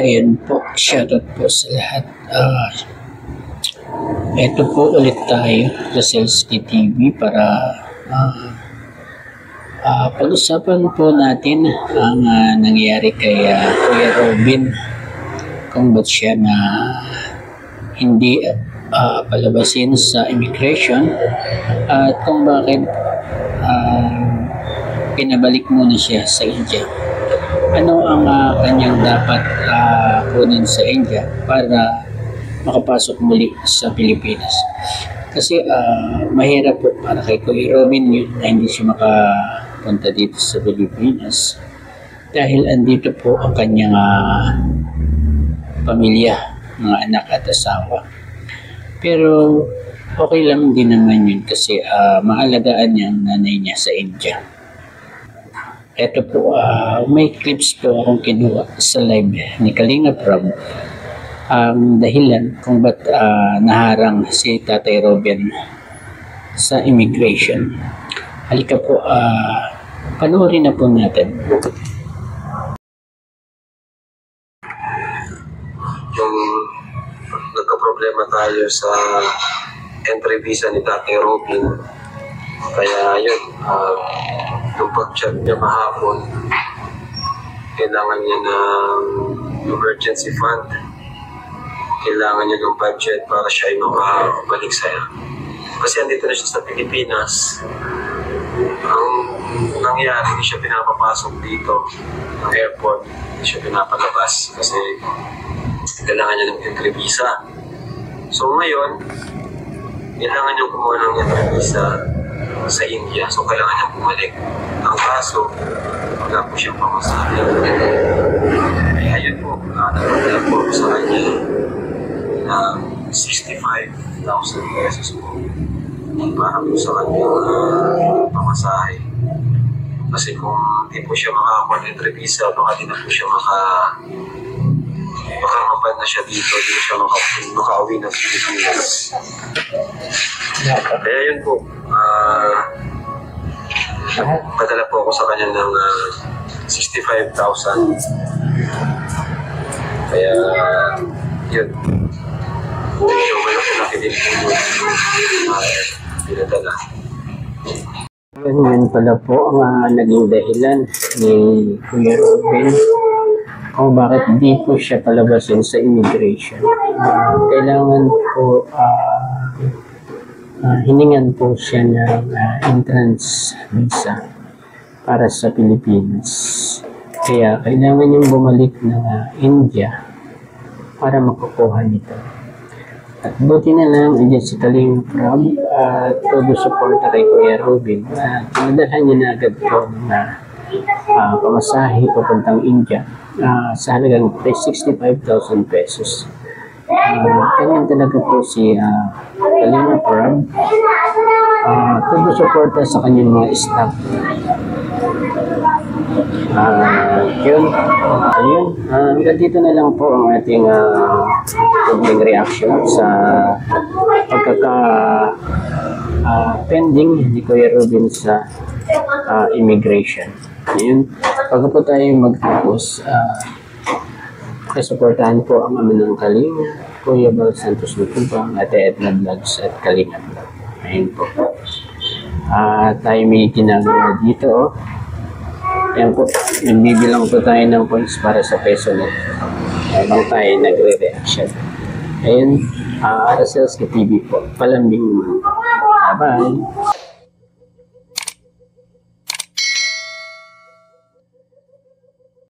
Ayun po, shoutout po sa lahat. Ito po ulit tayo sa Selski TV para pag-usapan po natin ang nangyari kay Kuya Robin, kung ba't siya na hindi palabasin sa immigration at kung bakit pinabalik muna siya sa India. Ano ang kanyang dapat kunin sa India para makapasok muli sa Pilipinas? Kasi mahirap po para kay Kuya Robin yun na hindi siya makapunta dito sa Pilipinas dahil andito po ang kanyang pamilya, mga anak at asawa. Pero okay lang din naman yun kasi maalagaan niya ang nanay niya sa India. Ito po, may clips po akong kinuha sa live ni Kalinga Prab. Ang dahilan kung ba't naharang si Tatay Robin sa immigration. Halika po, panoorin na po natin. Yung nagka-problema tayo sa entry visa ni Tatay Robin, kaya yun, yung pag-chat niya mahapon, kailangan niya ng emergency fund, kailangan niya ng budget para siya ay makabalik sa'yo. Kasi andito na siya sa Pilipinas. Ang nangyari, hindi siya pinapapasok dito ng airport, hindi siya pinapalabas kasi kailangan niya ng entry visa. So ngayon, kailangan niya kumuha ng entry visa sa India, so kailangan niya bumalik. Ang kaso, wala po siyang pamasahe. Kaya yun po, nagpapala po sa kanya na 65,000 pesos po para po sa kanyang pamasahe. Kasi kung hindi po siya makakakuha ng entry visa, baka di na po siya baka mapan na siya dito, hindi siya makauwi ng Pilipinas. Kaya yun po, padala po ako sa kanya ng 65,000. Kaya yun, medyo malaki din po pinadala. Yan pala po ang naging dahilan ni Kuya Robin kung bakit di po siya palabasin sa immigration. Kailangan po hiningan po siya ng entrance visa para sa Pilipinas. Kaya kailangan niyang bumalik ng India para makukuha nito. At buti na lang, andyan si Kalinga Prab at todo suporta kay Kuya Robin. Pinadalhan niya na agad po na pamasahe papuntang India sa halagang 65,000 pesos. Ganyan talaga po si Kalinga Prab. Todo suporta sa kanyang mga staff. Hanggang dito na lang po ang ating public reaction sa pending ni Kuya Robin sa immigration. Yun, pag po tayo magtapos, suportahan po ang ama ng Kalinga, Kuya Bal Santos Lutubang, Ate Edna Vlogs at Kalinga Vlog. Ayun po. Tayo may ginagawa dito. Ayan po, nagbibilang po tayo ng points para sa peso net. Habang tayo nagre-reaction. Ayun, Selski TV po. Palambing naman. Bye-bye.